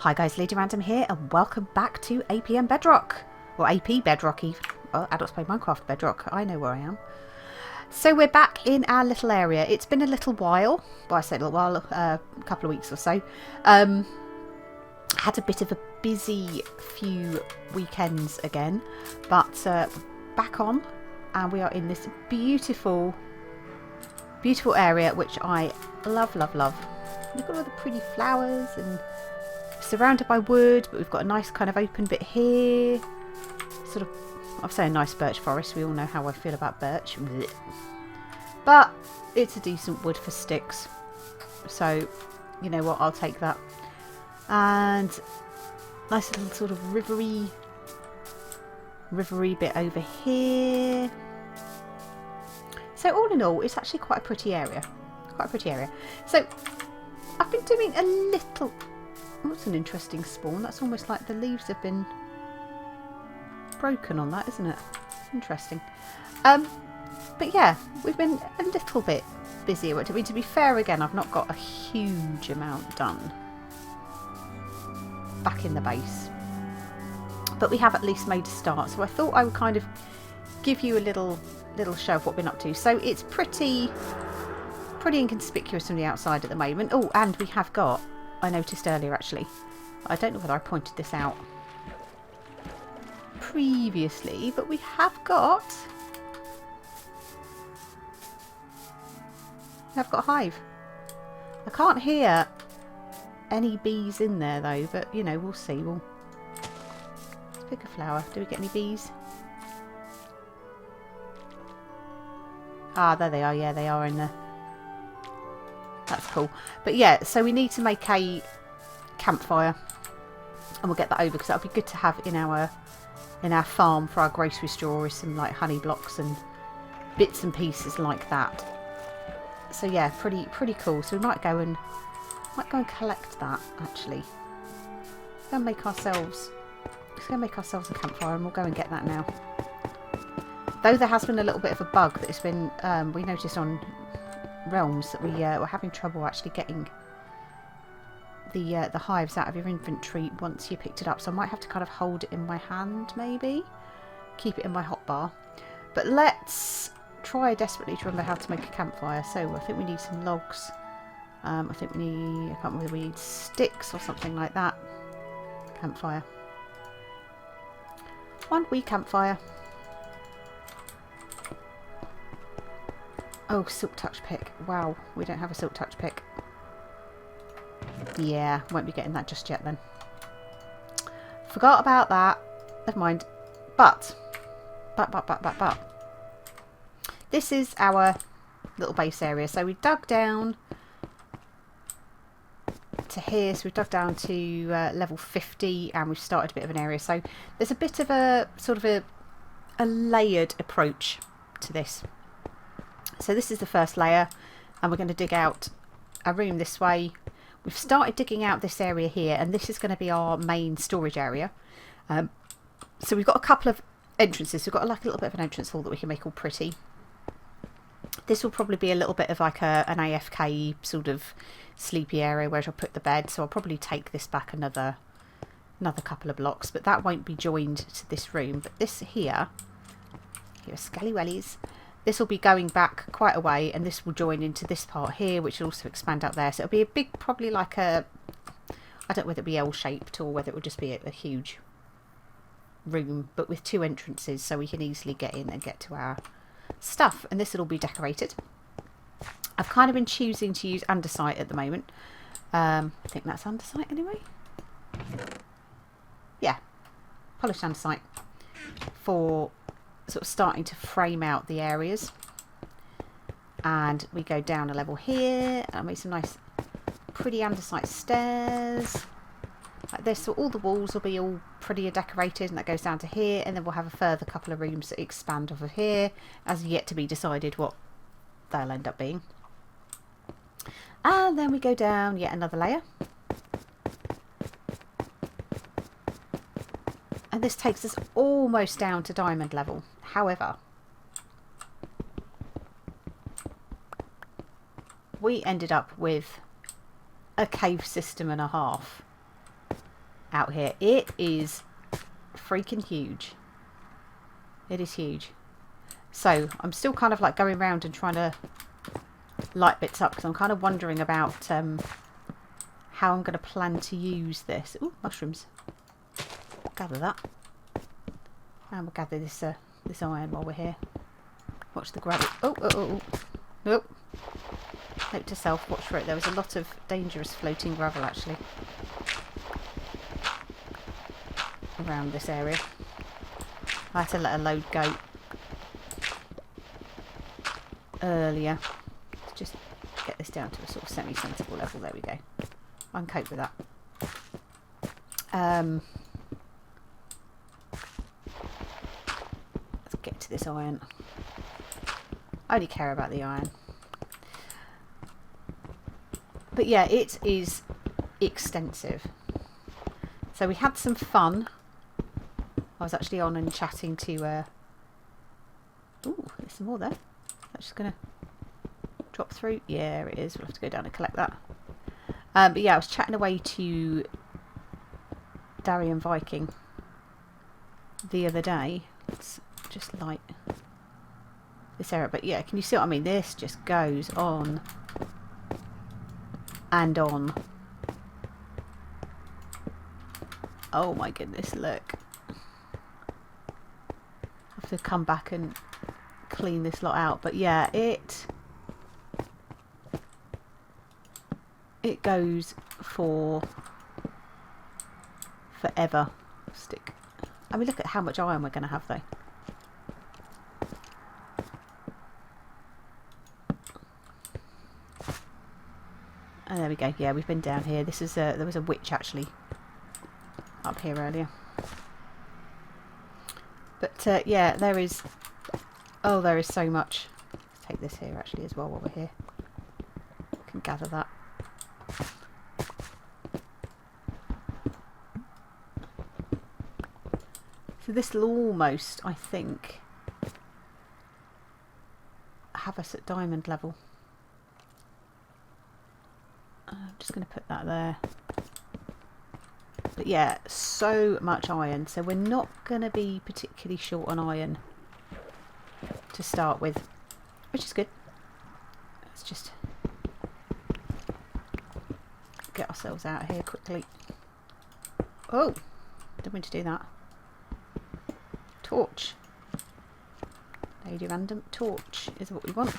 Hi guys, Lady Random here and welcome back to APM Bedrock. Or AP Bedrock even. Oh, Adults Play Minecraft Bedrock. I know where I am. So we're back in our little area. It's been a little while. Well, I say a little while, a couple of weeks or so. Had a bit of a busy few weekends again. But back on. And we are in this beautiful, beautiful area which I love, love, love. Look at all the pretty flowers and surrounded by wood, but we've got a nice kind of open bit here. Sort of, I'll say a nice birch forest. We all know how I feel about birch. But it's a decent wood for sticks. So, you know what, I'll take that. And nice little sort of rivery bit over here. So all in all, it's actually quite a pretty area. Quite a pretty area. So I've been doing a little... Oh, that's an interesting spawn. That's almost like the leaves have been broken on that, isn't it? Interesting. But yeah, we've been a little bit busier. I mean, to be fair, again, I've not got a huge amount done back in the base. But we have at least made a start. So I thought I would kind of give you a little show of what we've been up to. So it's pretty inconspicuous from the outside at the moment. Oh, and we have got... I noticed earlier actually. I don't know whether I pointed this out previously, but we have got a hive. I can't hear any bees in there though, but you know, we'll see. Let's pick a flower. Do we get any bees? Ah, there they are. Yeah, they are in there. That's cool. But yeah, so we need to make a campfire and we'll get that over because that would be good to have in our farm for our grocery store with some like honey blocks and bits and pieces like that. So yeah, pretty cool. So we might go and collect that actually. Let's go make ourselves a campfire and we'll go and get that now. Though there has been a little bit of a bug that has been we noticed on realms that we were having trouble actually getting the hives out of your inventory once you picked it up, so I might have to kind of hold it in my hand, maybe keep it in my hotbar. But let's try desperately to remember how to make a campfire. So I think we need some logs. I think we need, I can't remember, we need sticks or something like that. Campfire, one wee campfire. Oh, silk touch pick. Wow, we don't have a silk touch pick. Yeah, won't be getting that just yet then. Forgot about that. Never mind. But. This is our little base area. So we dug down to here. So we've dug down to level 50 and we've started a bit of an area. So there's a bit of a sort of a layered approach to this. So this is the first layer and we're going to dig out a room this way. We've started digging out this area here and this is going to be our main storage area. So we've got a couple of entrances. We've got like a little bit of an entrance hall that we can make all pretty. This will probably be a little bit of like an AFK sort of sleepy area where I'll put the bed. So I'll probably take this back another couple of blocks, but that won't be joined to this room. But this here are Skelly Wellies. This will be going back quite a way and this will join into this part here, which will also expand out there. So it'll be a big, probably like a, I don't know whether it'll be L-shaped or whether it will just be a huge room, but with two entrances so we can easily get in and get to our stuff. And this will all be decorated. I've kind of been choosing to use andesite at the moment. I think that's andesite anyway. Yeah, polished andesite for sort of starting to frame out the areas. And we go down a level here and make some nice pretty andesite stairs like this, so all the walls will be all pretty decorated and that goes down to here, and then we'll have a further couple of rooms that expand off of here, as yet to be decided what they'll end up being. And then we go down yet another layer. And this takes us almost down to diamond level. However, we ended up with a cave system and a half. out here. It is freaking huge. It is huge. So I'm still kind of like going around and trying to light bits up because I'm kind of wondering about how I'm going to plan to use this. Ooh, mushrooms. Gather that. And we'll gather this this iron while we're here. Watch the gravel. Oh, oh, oh, oh. Nope. Note to self, watch for it. There was a lot of dangerous floating gravel actually around this area. I had to let a load go earlier to just get this down to a sort of semi-sensible level. There we go. I can cope with that. Let's get to this iron. I only care about the iron. But yeah, it is extensive. So we had some fun. I was actually on and chatting to... Ooh, there's some more there. That's just going to drop through. Yeah, it is. We'll have to go down and collect that. But yeah, I was chatting away to Darien Viking the other day. Let's just light this area. But yeah, can you see what I mean? This just goes on and on. Oh my goodness, look. Have to come back and clean this lot out. But yeah, it goes for forever. Stick. I mean, look at how much iron we're going to have though. And there we go. Yeah, we've been down here. This is there was a witch actually up here earlier. But yeah, there is. Oh, there is so much. Let's take this here actually as well while we're here. We can gather that. So this will almost, I think, have us at diamond level. I'm just going to put that there. But yeah, so much iron. So we're not going to be particularly short on iron to start with, which is good. Let's just get ourselves out of here quickly. Oh, didn't mean to do that. Torch. Lady Random. Torch is what we want.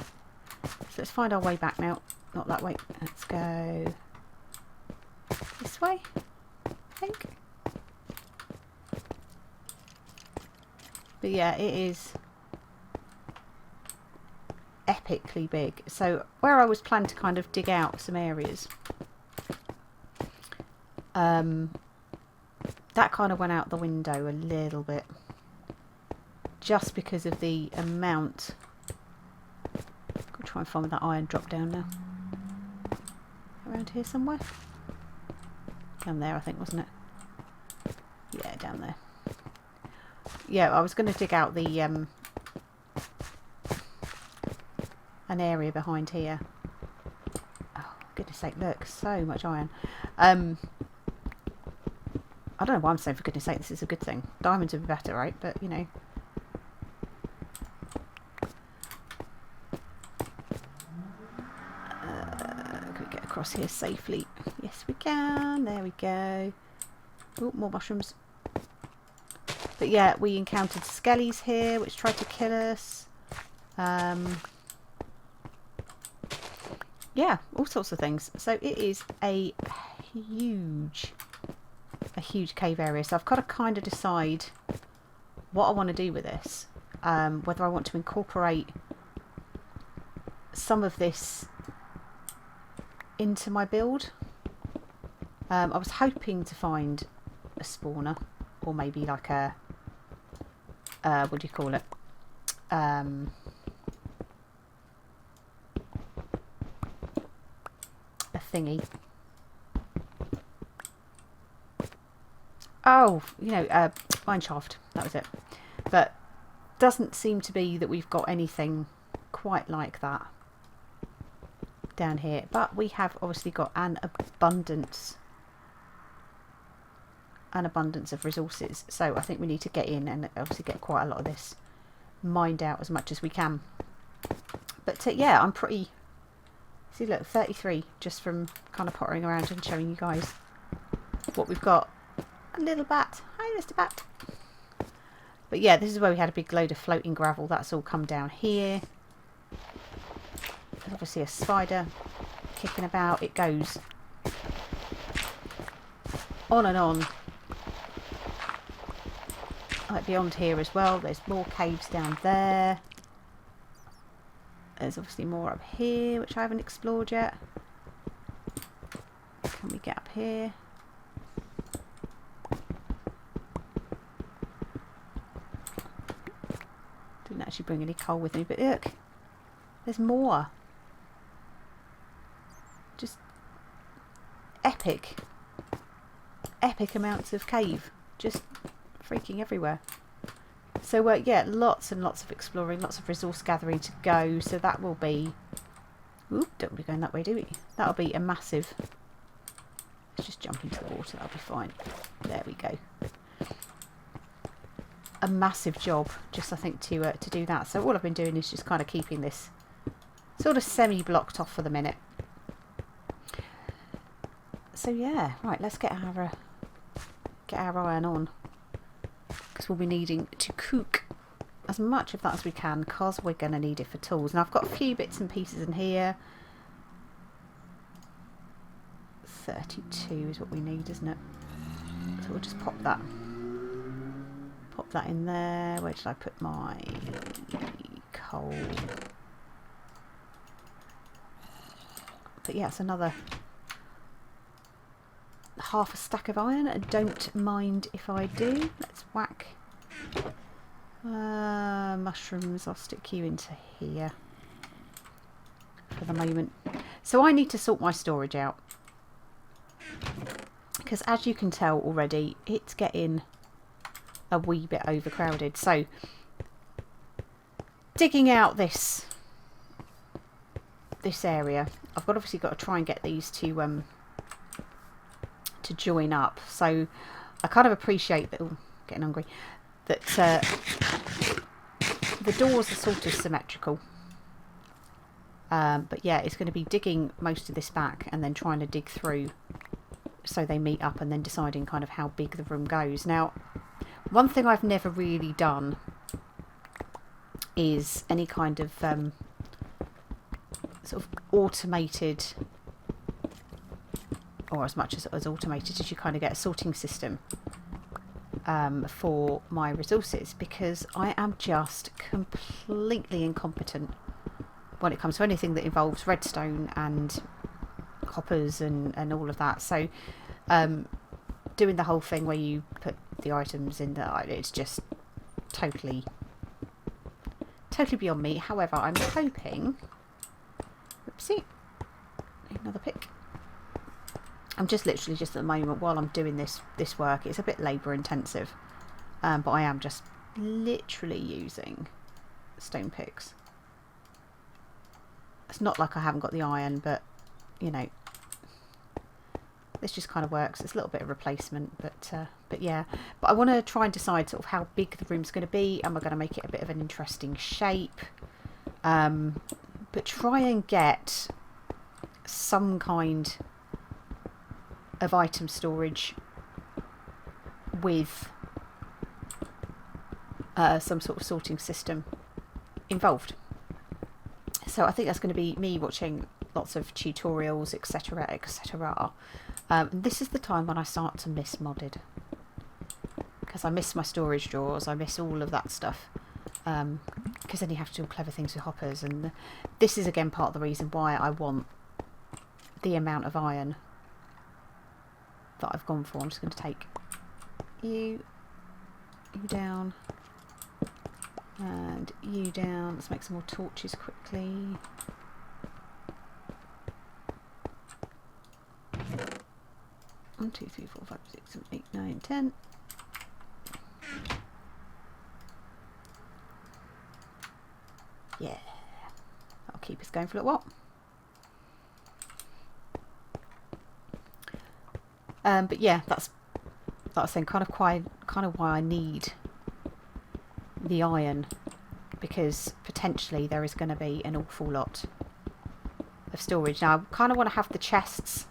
So let's find our way back now. Not that way. Let's go this way, I think. But yeah, it is epically big. So where I was planning to kind of dig out some areas, that kind of went out the window a little bit. Just because of the amount. I'll try and find where that iron drop down now. Around here somewhere? Down there, I think, wasn't it? Yeah, down there. Yeah, I was going to dig out the an area behind here. Oh, goodness sake, look, so much iron. I don't know why I'm saying for goodness sake this is a good thing. Diamonds would be better, right? But, you know. Can we get across here safely? Yes, we can. There we go. Oh, more mushrooms. But yeah, we encountered skellies here, which tried to kill us. Yeah, all sorts of things. So it is a huge cave area. So I've got to kind of decide what I want to do with this. Whether I want to incorporate some of this into my build. I was hoping to find a spawner, or maybe like a what do you call it? A thingy. Oh, you know, mine shaft. That was it. But doesn't seem to be that we've got anything quite like that down here. But we have obviously got an abundance an abundance of resources. So I think we need to get in and obviously get quite a lot of this mined out as much as we can. But yeah, I'm pretty... See, look, 33 just from kind of pottering around and showing you guys what we've got. A little bat. Hi, Mr. Bat. But yeah, this is where we had a big load of floating gravel. That's all come down here. There's obviously a spider kicking about. It goes on and on. Like beyond here as well. There's more caves down there. There's obviously more up here, which I haven't explored yet. Can we get up here? Didn't actually bring any coal with me, but look, there's more. Just epic amounts of cave, just freaking everywhere. So yeah, lots and lots of exploring, lots of resource gathering to go. So that will be... Ooh, don't want to be going that way, do we? That'll be a massive... Let's just jump into the water, that'll be fine. There we go. A massive job, just I think, to do that. So all I've been doing is just kind of keeping this sort of semi-blocked off for the minute. So yeah, right, let's get our iron on. Because we'll be needing to cook as much of that as we can, because we're going to need it for tools. Now I've got a few bits and pieces in here. 32 is what we need, isn't it? So we'll just pop that in there. Where did I put my coal? But yeah, it's another half a stack of iron. Don't mind if I do. Let's whack mushrooms. I'll stick you into here for the moment. So I need to sort my storage out, because as you can tell already, it's getting a wee bit overcrowded. So digging out this area, I've obviously got to try and get these to join up. So I kind of appreciate that. Oh, getting hungry. That the doors are sort of symmetrical. But yeah, it's going to be digging most of this back and then trying to dig through so they meet up, and then deciding kind of how big the room goes. Now, one thing I've never really done is any kind of sort of automated, or as much as automated as you kind of get, a sorting system for my resources, because I am just completely incompetent when it comes to anything that involves redstone and hoppers and all of that. So doing the whole thing where you put the items in there, it's just totally beyond me. However, I'm hoping... Oopsie, another pick. I'm just literally at the moment, while I'm doing this work, it's a bit labour intensive, but I am just literally using stone picks. It's not like I haven't got the iron, but you know, this just kind of works. It's a little bit of replacement, but yeah. But I want to try and decide sort of how big the room's going to be. Am I going to make it a bit of an interesting shape? But try and get some kind of item storage with some sort of sorting system involved. So I think that's going to be me watching lots of tutorials, etc, etc. This is the time when I start to miss modded, because I miss my storage drawers, I miss all of that stuff, because then you have to do clever things with hoppers, and this is again part of the reason why I want the amount of iron that I've gone for. I'm just going to take you down and you down. Let's make some more torches quickly. One, two, three, four, five, six, seven, 8, 9, 10. Yeah, that'll keep us going for a little while. But yeah, that's like I was saying, kind of why I need the iron, because potentially there is going to be an awful lot of storage. Now I kind of want to have the chests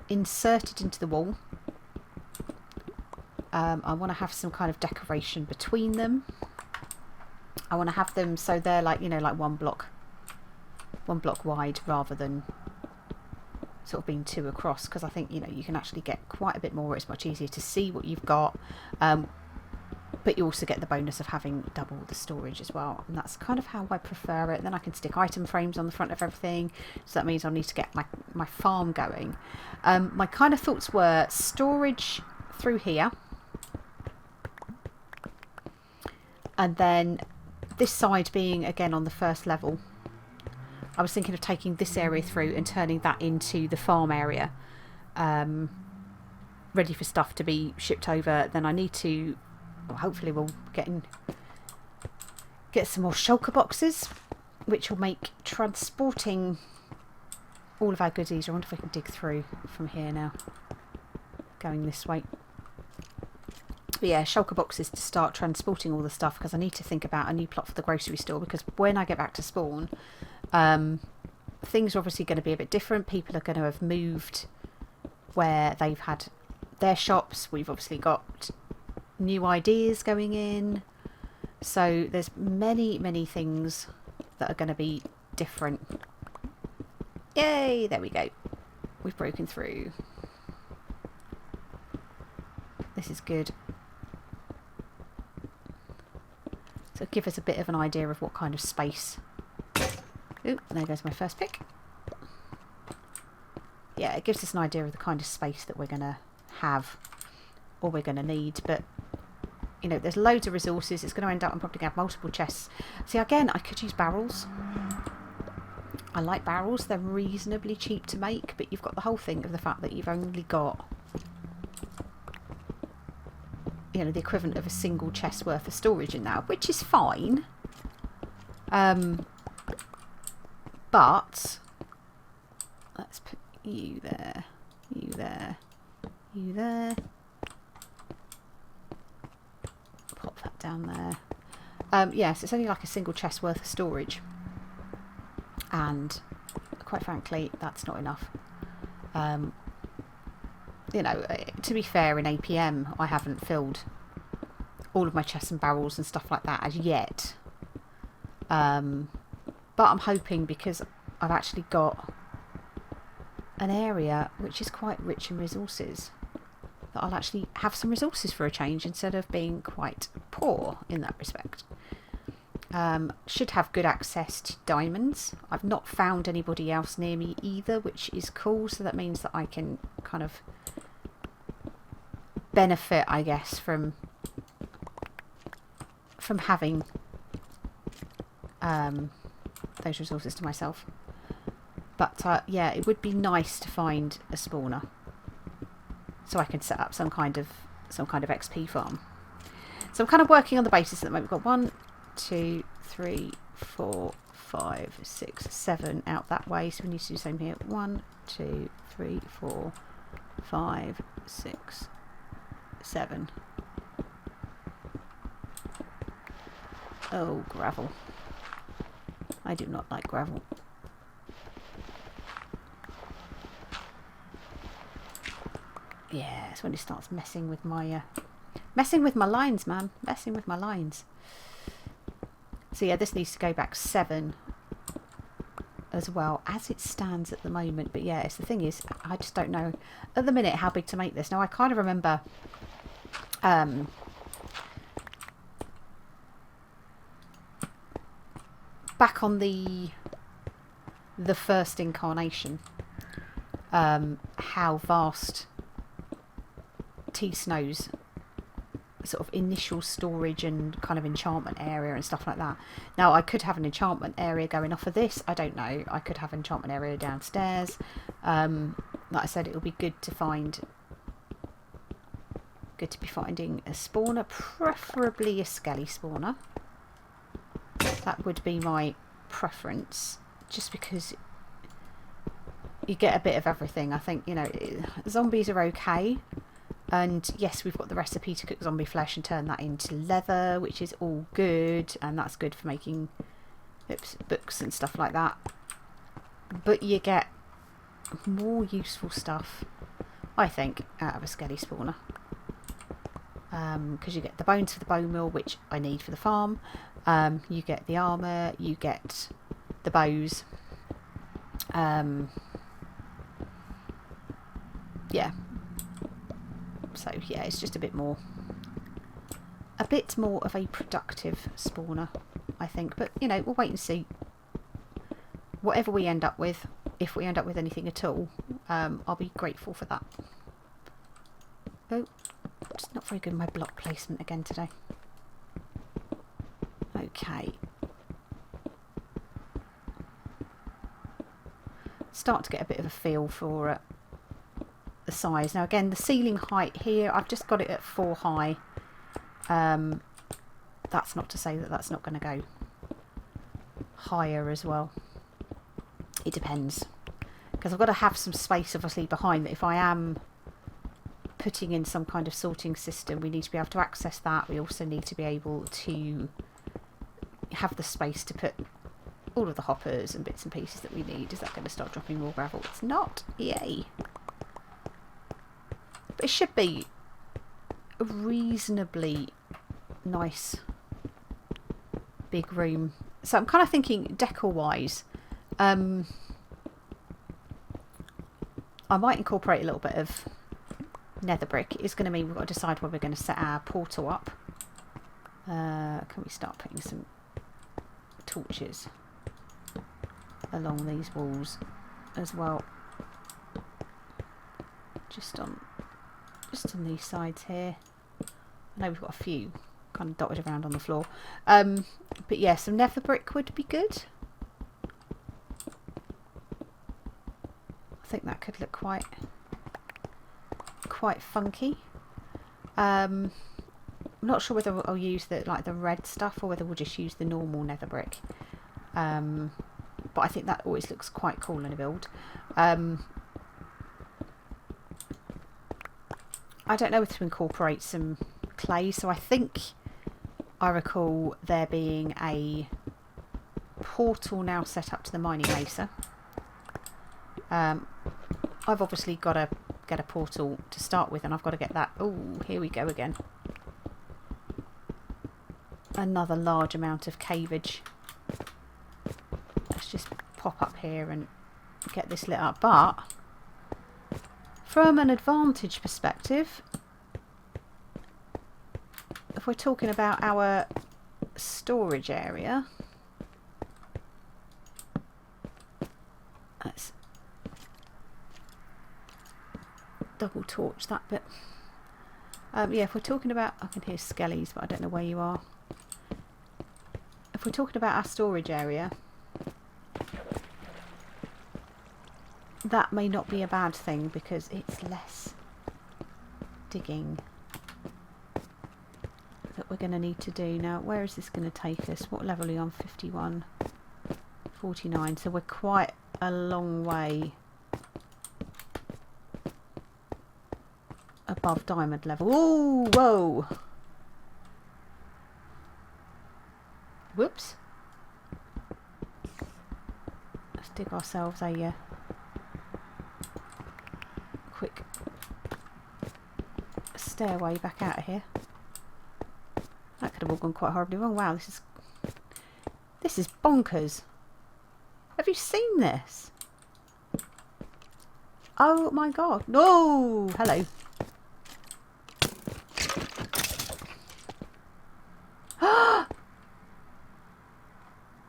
inserted into the wall. I want to have some kind of decoration between them. I want to have them so they're like, you know, like one block wide rather than sort of being two across, because I think, you know, you can actually get quite a bit more. It's much easier to see what you've got, but you also get the bonus of having double the storage as well, and that's kind of how I prefer it. Then I can stick item frames on the front of everything, so that means I'll need to get my farm going. My kind of thoughts were storage through here, and then this side being again on the first level. I was thinking of taking this area through and turning that into the farm area, ready for stuff to be shipped over. Then I need to, well, hopefully we'll get some more shulker boxes, which will make transporting all of our goodies. I wonder if I can dig through from here now, going this way. But yeah, shulker boxes to start transporting all the stuff, because I need to think about a new plot for the grocery store, because when I get back to spawn, things are obviously going to be a bit different. People are going to have moved where they've had their shops. We've obviously got new ideas going in, so there's many things that are going to be different. Yay, there we go, we've broken through. This is good. So give us a bit of an idea of what kind of space. Ooh, there goes my first pick. Yeah, it gives us an idea of the kind of space that we're going to have, or we're going to need. But, you know, there's loads of resources. It's going to end up, I'm probably going to have multiple chests. See, again, I could use barrels. I like barrels. They're reasonably cheap to make, but you've got the whole thing of the fact that you've only got, you know, the equivalent of a single chest worth of storage in there, which is fine. But let's put you there, you there, you there. Pop that down there. Yes, it's only like a single chest worth of storage, and quite frankly, that's not enough. You know, to be fair, in APM, I haven't filled all of my chests and barrels and stuff like that as yet. But I'm hoping, because I've actually got an area which is quite rich in resources, that I'll actually have some resources for a change instead of being quite poor in that respect. Should have good access to diamonds. I've not found anybody else near me either, which is cool, so that means that I can kind of benefit, I guess, from having those resources to myself. But yeah, it would be nice to find a spawner so I can set up some kind of XP farm. So I'm kind of working on the basis that we've got 1, 2, 3, 4, 5, 6, 7 out that way. So we need to do the same here. 1, 2, 3, 4, 5, 6, 7. Oh, gravel. I do not like gravel. Yeah, it's when it starts messing with my lines, man. Messing with my lines. So yeah, this needs to go back 7 as well, as it stands at the moment. But yeah, it's the thing is, I just don't know at the minute how big to make this. Now I kind of remember back on the first incarnation, how vast T-Snow's sort of initial storage and kind of enchantment area and stuff like that. Now I could have an enchantment area going off of this, I don't know. I could have an enchantment area downstairs. Like I said, it'll be good to find, good to be finding a spawner, preferably a skelly spawner. That would be my preference, just because you get a bit of everything. I think, you know, zombies are okay. And yes, we've got the recipe to cook zombie flesh and turn that into leather, which is all good. And that's good for making books and stuff like that. But you get more useful stuff, I think, out of a skelly spawner. Because you get the bones for the bone meal, which I need for the farm. You get the armour, you get the bows. Yeah. So yeah, it's just a bit more of a productive spawner, I think. But you know, we'll wait and see. Whatever we end up with, if we end up with anything at all, I'll be grateful for that. Oh, just not very good in my block placement again today. Okay. Start to get a bit of a feel for the size. Now again, the ceiling height here, I've just got it at 4 high. That's not to say that that's not going to go higher as well. It depends. Because I've got to have some space obviously behind that. If I am putting in some kind of sorting system, we need to be able to access that. We also need to be able to have the space to put all of the hoppers and bits and pieces that we need. Is that going to start dropping more gravel? It's not. Yay. But it should be a reasonably nice big room. So I'm kind of thinking decor wise, I might incorporate a little bit of nether brick. It's going to mean we've got to decide where we're going to set our portal up. Can we start putting some torches along these walls as well? Just on these sides here. I know we've got a few kind of dotted around on the floor. But yeah, some nether brick would be good. I think that could look quite funky. I'm not sure whether I'll use the red stuff or whether we'll just use the normal nether brick. But I think that always looks quite cool in a build. I don't know whether to incorporate some clay, so I think I recall there being a portal now set up to the mining mesa. I've obviously got to get a portal to start with, and I've got to get that. Oh, here we go again. Another large amount of caveage. Let's just pop up here and get this lit up. But from an advantage perspective, if we're talking about our storage area, let's double torch that bit. Yeah, if we're talking about, I can hear skellies, but I don't know where you are. If we're talking about our storage area, that may not be a bad thing because it's less digging that we're going to need to do. Now, where is this going to take us? What level are we on? 51, 49. So we're quite a long way above diamond level. Oh, whoa! Whoops. Let's dig ourselves a quick stairway back out of here. That could have all gone quite horribly wrong. Wow, this is bonkers. Have you seen this? Oh my god. No! Hello.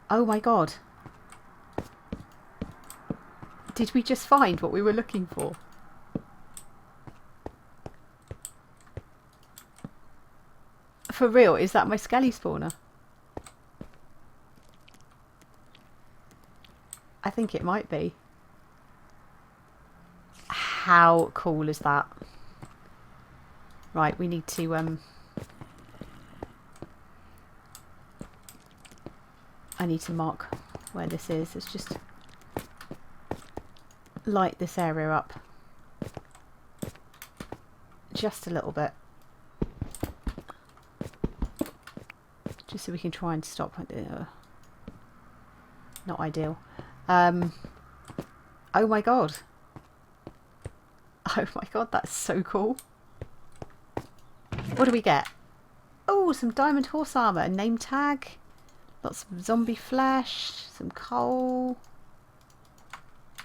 Oh my god. Did we just find what we were looking for? For real, is that my skelly spawner? I think it might be. How cool is that? Right, we need to I need to mark where this is. It's just light this area up just a little bit, just so we can try and stop. Not ideal. Oh my god. Oh my god, that's so cool. What do we get? Oh, some diamond horse armour, a name tag, lots of zombie flesh, some coal,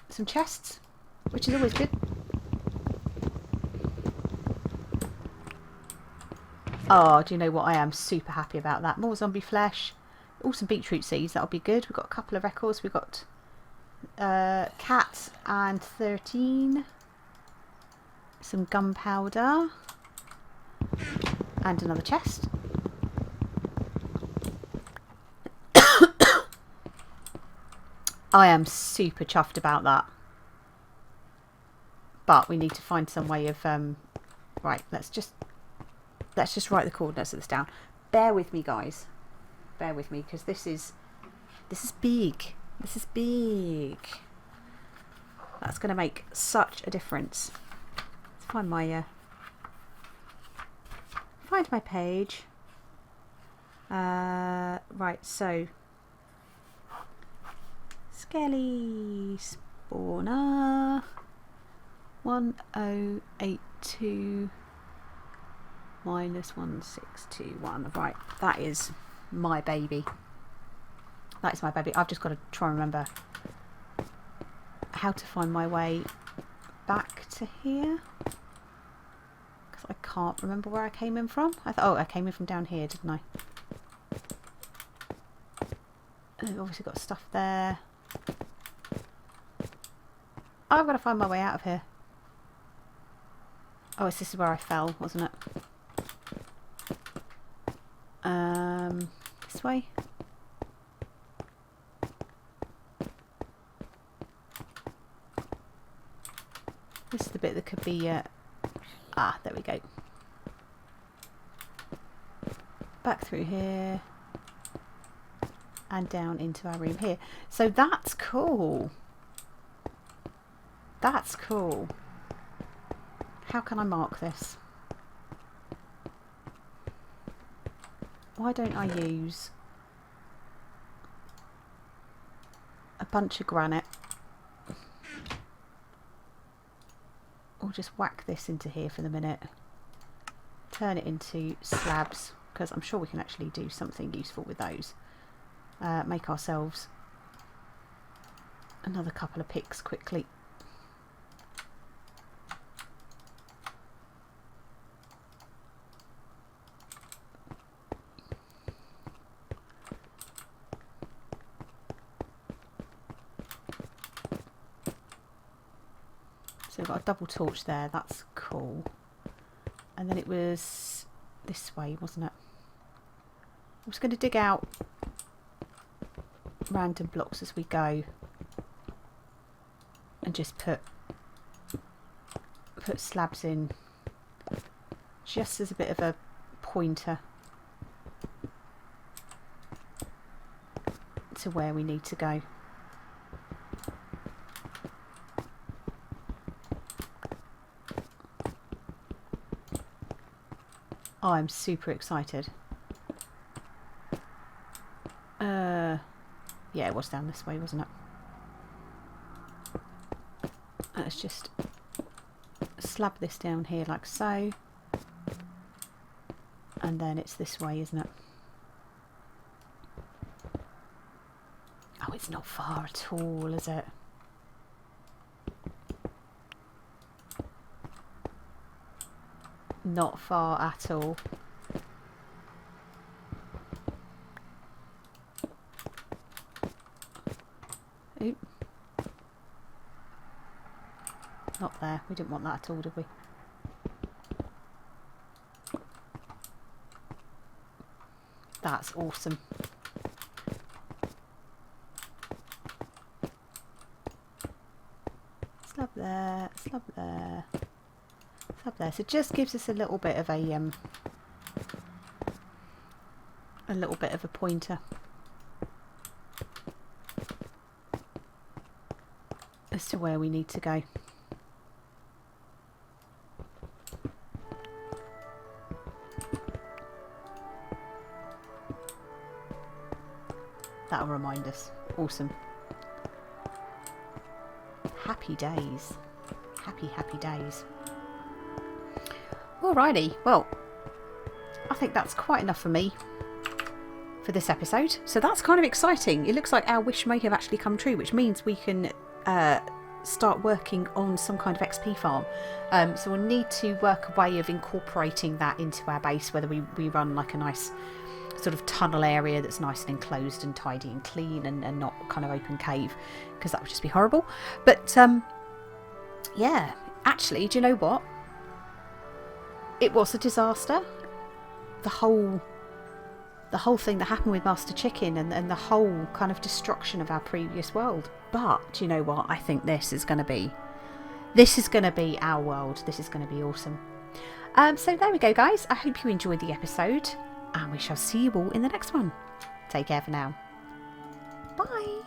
some chests, which is always good. Oh, do you know what? I am super happy about that. More zombie flesh. Oh, some beetroot seeds. That'll be good. We've got a couple of records. We've got cat and 13. Some gunpowder. And another chest. I am super chuffed about that. But we need to find some way of... right, let's just write the coordinates of this down. Bear with me, guys. Bear with me, because this is big. This is big. That's going to make such a difference. Let's find my page. Right, so Skelly spawner 1082 minus 1621. Right, that is my baby. That is my baby. I've just got to try and remember how to find my way back to here, because I can't remember where I came in from. Oh, I came in from down here, didn't I? And I've obviously got stuff there. Oh, I've got to find my way out of here. Oh, this is where I fell, wasn't it? This way. This is the bit that could be... there we go. Back through here. And down into our room here. So that's cool. That's cool. How can I mark this? Why don't I use a bunch of granite? Or just whack this into here for the minute. Turn it into slabs, because I'm sure we can actually do something useful with those. Make ourselves another couple of picks quickly. So we've got a double torch there, that's cool. And then it was this way, wasn't it? I was going to dig out random blocks as we go and just put slabs in just as a bit of a pointer to where we need to go. Oh, I'm super excited. Yeah, it was down this way, wasn't it? Let's just slab this down here like so. And then it's this way, isn't it? Oh, it's not far at all, is it? Not far at all. Oop. Not there. We didn't want that at all, did we? That's awesome. Slab there, slab there, slab there. So it just gives us a little bit of a pointer as to where we need to go. That'll remind us. Awesome. Happy days. Happy, happy days. Alrighty, well, I think that's quite enough for me for this episode. So that's kind of exciting. It looks like our wish may have actually come true, which means we can start working on some kind of XP farm. So we'll need to work a way of incorporating that into our base, whether we run like a nice sort of tunnel area that's nice and enclosed and tidy and clean, and not kind of open cave, because that would just be horrible. But yeah, actually, do you know what? It was a disaster. The whole thing that happened with Master Chicken and the whole kind of destruction of our previous world. But do you know what? I think this is going to be our world. This is going to be awesome. So there we go, guys. I hope you enjoyed the episode, and we shall see you all in the next one. Take care for now. Bye.